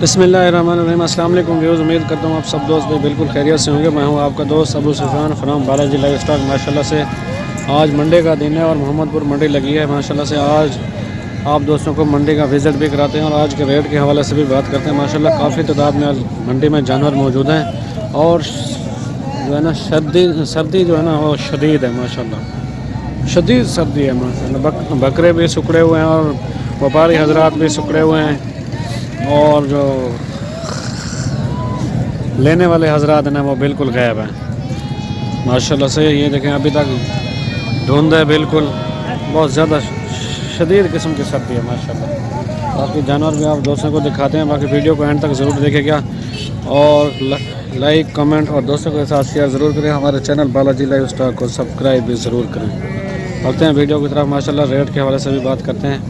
बिस्मिल्लाहिर्रहमानिर्रहीम। अस्सलाम वालेकुम व्यूअर्स, उम्मीद करता हूँ आप सब दोस्त भी बिल्कुल खैरियत से होंगे। मैं हूँ आपका दोस्त Abu Sufiyan from Balaji livestock. माशाल्लाह से आज मंडे का दिन है और मोहम्मदपुर मंडी लगी है। माशाल्लाह से आज आप दोस्तों को मंडी का विज़िट भी कराते हैं और आज के रेट के हवाले से भी बात करते हैं। माशाल्लाह काफ़ी तादाद में आज मंडी में जानवर मौजूद हैं और जो है ना सर्दी जो है ना वो शदीद है। माशाल्लाह शदीद सर्दी है। माशाल्लाह बकरे भी सुकड़े हुए हैं और व्यापारी हजरात भी सुकड़े हुए हैं और जो लेने वाले हजरात हैं वो बिल्कुल गायब हैं। माशाल्लाह से ये देखें अभी तक धुंध है, बिल्कुल बहुत ज़्यादा शदीद किस्म की सर्दी है माशाल्लाह। बाकी जानवर भी आप दोस्तों को दिखाते हैं। बाकी वीडियो को एंड तक ज़रूर देखेगा और लाइक कमेंट और दोस्तों के साथ शेयर ज़रूर करें। हमारे चैनल बालाजी लाइव स्टॉक को सब्सक्राइब भी ज़रूर करें। बढ़ते हैं वीडियो की तरफ। माशाल्लाह रेट के हवाले से भी बात करते हैं।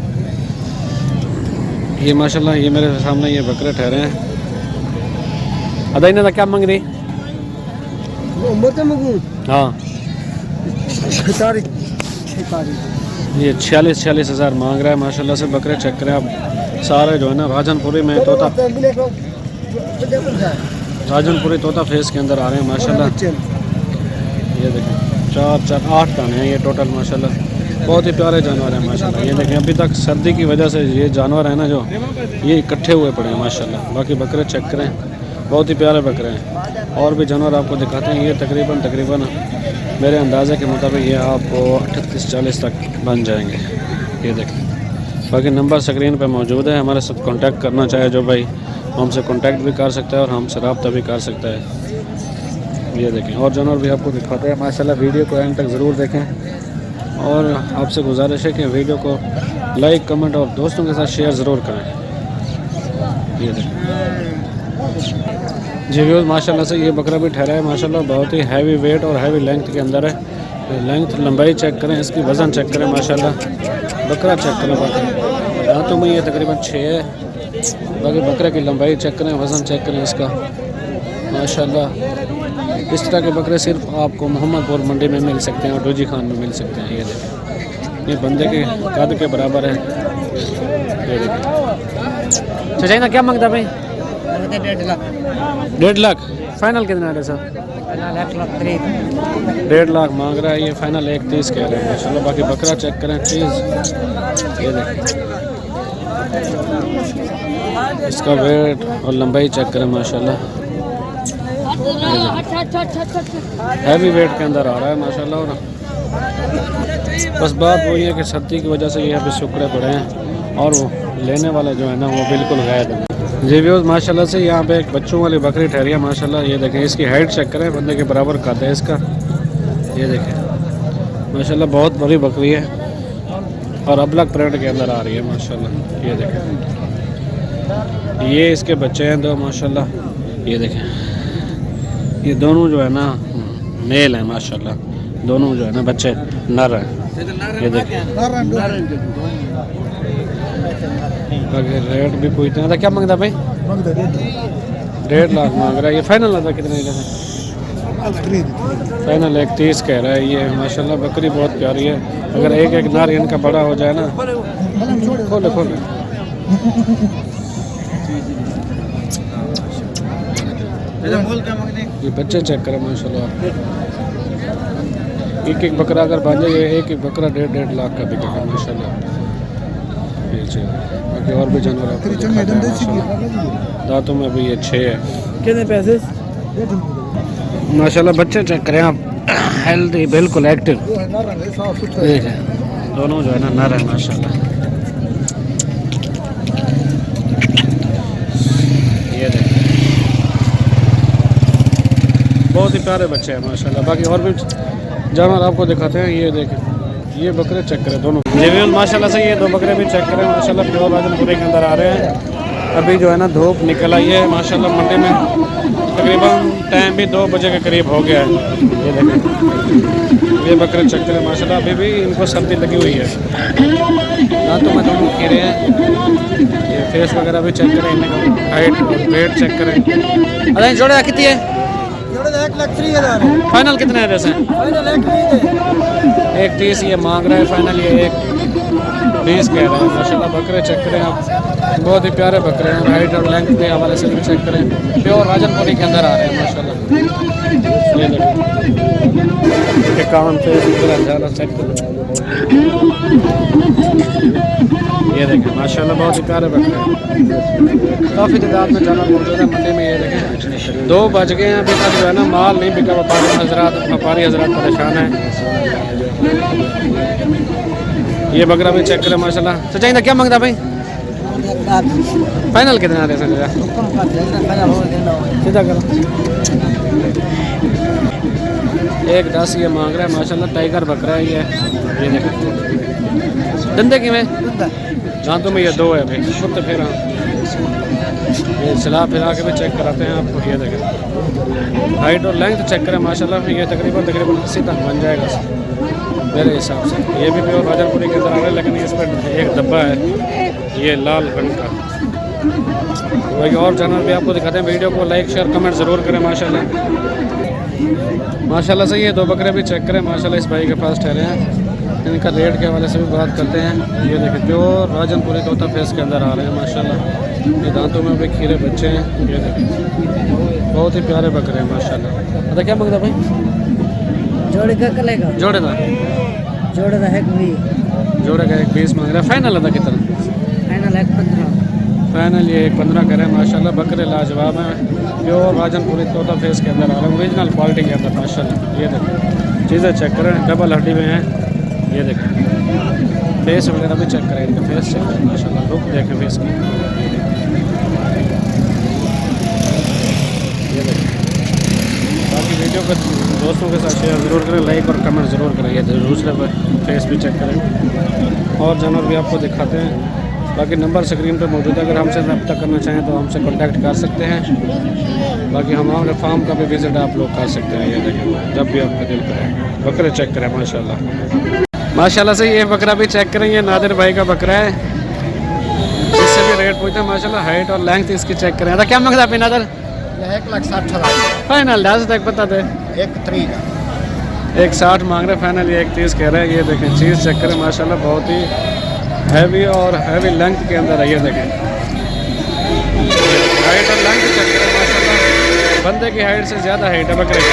ये माशाल्लाह ये मेरे सामने ये बकरे ठहरे हैं। अदा इन्हें क्या मांग रही? हाँ ये 46 हज़ार मांग रहा है। माशाल्लाह से बकरे चेक करें आप। सारे जो है ना राजनपुरी में राजनपुरी तोता फेस के अंदर आ रहे हैं माशाल्लाह। ये देखें 8 दाने हैं ये टोटल माशाल्लाह। बहुत ही प्यारे जानवर हैं माशाल्लाह। ये देखें अभी तक सर्दी की वजह से ये जानवर है ना जो ये इकट्ठे हुए पड़े हैं माशाल्लाह। बाकी बकरे चेक करें, बहुत ही प्यारे बकरे हैं। और भी जानवर आपको दिखाते हैं। ये तकरीबन मेरे अंदाज़े के मुताबिक ये आपको 38-40 तक बन जाएंगे। ये देखें। बाकी नंबर स्क्रीन पे मौजूद है। हमारे साथ कांटेक्ट करना चाहे जो भाई हमसे कांटेक्ट भी कर सकता है और हमसे रब्ता भी कर सकता है। ये देखें और जानवर भी आपको दिखाते हैं माशाल्लाह। वीडियो को एंड तक ज़रूर देखें और आपसे गुजारिश है कि वीडियो को लाइक कमेंट और दोस्तों के साथ शेयर ज़रूर करें। ये देखें जी व्यूअर्स, माशाल्लाह से ये बकरा भी ठहरा है माशाल्लाह। बहुत ही हैवी वेट और हैवी लेंथ के अंदर है। लेंथ लंबाई चेक करें, इसकी वज़न चेक करें माशाल्लाह। बकरा चेक करें, बाकी दांतों में ये तकरीबन 6 है। बाकी बकरे की लंबाई चेक करें, वज़न चेक करें इसका माशाल्लाह। इस तरह के बकरे सिर्फ आपको मोहम्मदपुर मंडी में मिल सकते हैं और डोजी खान में मिल सकते हैं। ये देखें ये बंदे के कद के बराबर है। ये देखें चाहिए ना क्या मांगता भाई? 1.5 लाख फाइनल कितना है सर? 1.5 लाख मांग रहा है ये। फाइनल 1.30 कह रहे हैं माशाल्लाह। बाकी बकरा चेक करें चीज़। ये देखें इसका वेट और लंबाई चेक करें माशाल्लाह। हैवी वेट के अंदर आ रहा है माशाल्लाह। और बस बात वही है कि सर्दी की वजह से ये अभी सुकड़े पड़े हैं और वो लेने वाले जो है ना वो बिल्कुल गायब हैं। जी व्यूअर्स, माशाल्लाह से यहाँ पे एक बच्चों वाली बकरी ठहरी है माशाल्लाह। ये देखें इसकी हाइट चेक करें, बंदे के बराबर कद है इसका। ये देखें माशाल्लाह बहुत बड़ी बकरी है और अबलग प्रिंट के अंदर आ रही है माशाल्लाह। ये देखें ये इसके बच्चे हैं 2 माशाल्लाह। ये देखें ये दोनों जो है ना मेल हैं माशाल्लाह। दोनों जो है ना बच्चे नर हैं। ये देखें रेट भी पूछते हैं। क्या मांगता भाई? 1.5 लाख मांग रहा है ये। फाइनल आता कितने का? फाइनल 1.30 कह रहा है ये माशाल्लाह। बकरी बहुत प्यारी है। अगर एक नर इनका बड़ा हो जाए ना। खोले ये बच्चे चेक करें माशाल्लाह। एक बकरा अगर बन जाए, एक बकरा 1.5 लाख का बिकेगा माशाल्लाह। बाकी और भी जानवर आपको दिखाते हैं माशाल्लाह। दांतों में भी ये 6 है। कितने पैसे माशाल्लाह? बच्चे चेक करें आप, हेल्दी बिल्कुल एक्टिव। दोनों जो है ना नर है माशाल्लाह। ये देखें बहुत ही प्यारे बच्चे हैं माशाल्लाह। बाकी और भी जानवर आपको दिखाते हैं। ये देखें ये बकरे चेक करें दोनों। जी माशाल्लाह से ये 2 बकरे भी चेक करें माशाल्लाह। प्योर राजनपुरी के अंदर आ रहे हैं। अभी जो है ना धूप निकल आई है माशाल्लाह मंडी में। तकरीबन टाइम भी 2 बजे के करीब हो गया है। ये देखें ये बकरे चेक करें माशाल्लाह। अभी भी इनको सर्दी लगी हुई है। दांतों में दोनों खीरे हैं। ये फेस वगैरह भी चेक करें, इनका हाइट और वेट चेक करें। अरे जोड़े कितनी है? 1,30,000 फाइनल कितने है? जैसे फाइनल 1.30 ये मांग रहा है फाइनल। ये 1 20 कह रहे हैं माशाल्लाह। बकरे चेक करें आप, बहुत ही प्यारे बकरे हैं। हाइट और लेंथ के हवाले से भी चेक करें, प्योर राजनपुरी के अंदर आ रहे हैं माशाल्लाह। ये देखो 51 पे चेक करो, ये देखें माशाल्लाह बहुत ही प्यारे बकरे हैं। काफ़ी तादाद में जानवर मौजूद है मंडी में। ये देखें 2 बज गए हैं, अभी तक जो है ना माल नहीं बिका। व्यापारी हजरात परेशान है। ये बकरा भी चेक करें माशाल्लाह। सच्चाई क्या मांगता भाई? फाइनल कितना दे सकते? सीधा करो 1.10 ये मांग रहा है माशाल्लाह। टाइगर बकरा है ये देखें। धंधे की में दांतों में ये 2 है भाई। कुत्ते फिर ये चला फिरा के भी चेक कराते हैं आपको। ये देखें हाइट और लेंथ चेक करें माशाल्लाह। ये तकरीबन 80 तक बन जाएगा मेरे हिसाब से। ये भी प्योर राजनपुरी के अंदर आ रहा है, लेकिन इस पर एक डब्बा है ये लाल रंग का। बाकी और जानवर भी आपको दिखाते हैं। वीडियो को लाइक शेयर कमेंट ज़रूर करें माशाल्लाह। माशाल्लाह से ये 2 बकरे भी चेक करें माशाल्लाह। इस भाई के पास ठहरे हैं, इनका रेट के हवाले से भी बात करते हैं। ये देखें प्योर राजनपुरी तोता फेस के अंदर आ रहे हैं माशाल्लाह। ये दांतों में भी खीरे बच्चे हैं। ये देखें बहुत ही प्यारे बकरे हैं माशाल्लाह। अच्छा क्या मांगता भाई? जोड़े का कलेगा, जोड़े का जोड़े का है भी, जोड़े का 1.20 मांग रहा है। फाइनल था कितना? फाइनल 1.15। फाइनल ये 1.15 करें माशाल्लाह। बकरे लाजवाब हैं, प्योर राजनपुरी तोता फेस के अंदर आ रहे हैं, ओरिजिनल क्वालिटी के अंदर माशाल्लाह। ये देखें चीज़ें चेक करें, डबल हड्डी में हैं। ये देखें फेस वगैरह भी चेक करें, इनका फेस चेक करें माशाल्लाह। लुक देखें फेस की। ये देखें बाकी वीडियो को दोस्तों के साथ शेयर ज़रूर करें, लाइक और कमेंट ज़रूर करें। ये दूसरे पर फेस भी चेक करें और जानवर भी आपको दिखाते हैं। बाकी नंबर स्क्रीन पर मौजूद है, अगर हमसे रब्ता करना चाहें तो हमसे कांटेक्ट कर सकते हैं। बाकी हमारे फार्म का भी विज़िट आप लोग कर सकते हैं। ये देखें जब भी आपका दिल करे बकरे चेक करें माशाल्लाह। माशाल्लाह से ये बकरा भी चेक करें, ये नादिर भाई का बकरा है। इससे भी रेट पूछते हैं माशाल्लाह। हाइट और लेंथ इसकी चेक करें। क्या मांगता है नादिर? 1,60,000 फाइनल 10 तक बता दे। 1.60 मांग रहे, फाइनल ये 1.30 कह रहे हैं। ये देखें चीज़ चेक करें माशाल्लाह। बहुत ही हैवी और हैवी लेंथ के अंदर है। ये देखें हाइट और लेंथ चेक करें माशाल्लाह। बंदे की हाइट से ज़्यादा हाइट है बकरे की।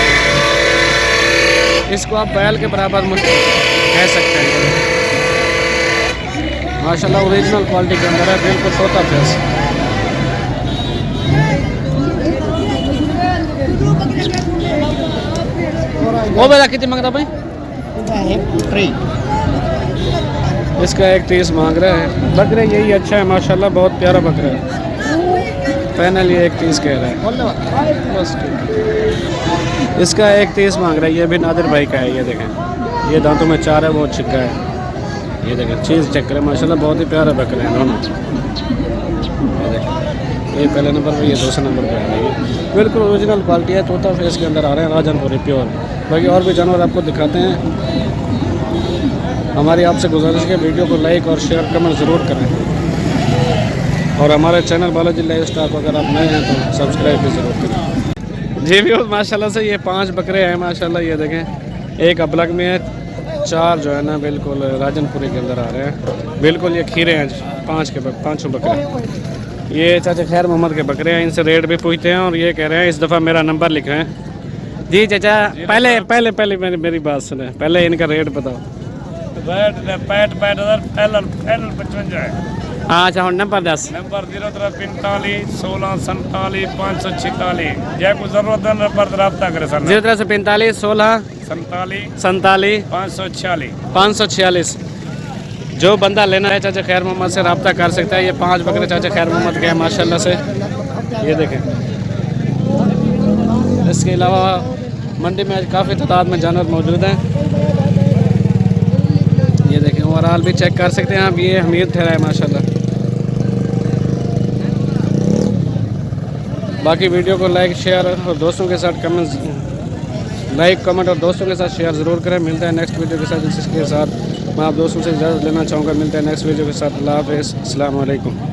इसको आप बैल के बराबर कह सकते हैं माशाल्लाह। ओरिजिनल क्वालिटी के अंदर है, बिल्कुल तोता फेस। वो बेटा कितनी मांगता भाई? इसका 1.30 मांग रहा है। बकरे यही अच्छा है माशाल्लाह, बहुत प्यारा बकरा है। फाइनल ये 1.30 कह रहा है बस। इसका 1.30 मांग रहा है। ये भी नादिर भाई का है। ये देखें ये दांतों में 4 है, वो छिक्का है। ये देखें चीज़ चेक करें माशाल्लाह। बहुत ही प्यारे बकरे हैं दोनों। ये देखें ये पहले नंबर पर, ये दूसरे नंबर पर है। ये बिल्कुल ओरिजिनल क्वालिटी है, तोता फेस के अंदर आ रहे हैं राजनपुरी प्योर। बाकी और भी जानवर आपको दिखाते हैं। हमारी आपसे गुजारिश है वीडियो को लाइक और शेयर कमेंट ज़रूर करें और हमारे चैनल बालाजी लाइफ स्टाइल को अगर आप नए हैं तो सब्सक्राइब भी ज़रूर करें। जी भी माशाल्लाह से ये 5 बकरे हैं माशाल्लाह। ये देखें एक अबलग में है, 4 जो है ना बिल्कुल राजनपुरी के अंदर आ रहे हैं। बिल्कुल ये खीरे हैं 5 बकरे। ये चाचा खैर मोहम्मद के बकरे हैं, इनसे रेट भी पूछते हैं और ये कह रहे हैं इस दफ़ा मेरा नंबर लिख रहे हैं। जी चाचा पहले मेरी बात सुने, पहले इनका रेट बताओ। रेट 55 है। अच्छा और नंबर 10 नंबर 0345 16 47 546। जय को जरूरत है नंबर रब्ता करे सर। 0345 16 47 546। जो बंदा लेना है चाचा खैर मोहम्मद से रब्ता कर सकता है। ये 5 बकरे चाचा खैर मोहम्मद के हैं माशाल्लाह से। ये देखें इसके अलावा मंडी में आज काफ़ी तादाद में जानवर मौजूद हैं। ये देखें ओवरऑल भी चेक कर सकते हैं आप। ये हमीद ठहरा है माशाल्लाह। बाकी वीडियो को लाइक शेयर और दोस्तों के साथ कमेंट और दोस्तों के साथ शेयर ज़रूर करें। मिलते हैं नेक्स्ट वीडियो के साथ, जिसके साथ मैं आप दोस्तों से इजाज़त लेना चाहूँगा। मिलते हैं नेक्स्ट वीडियो के साथ। अल्लाह हाफ़िज़, अस्सलाम वालेकुम।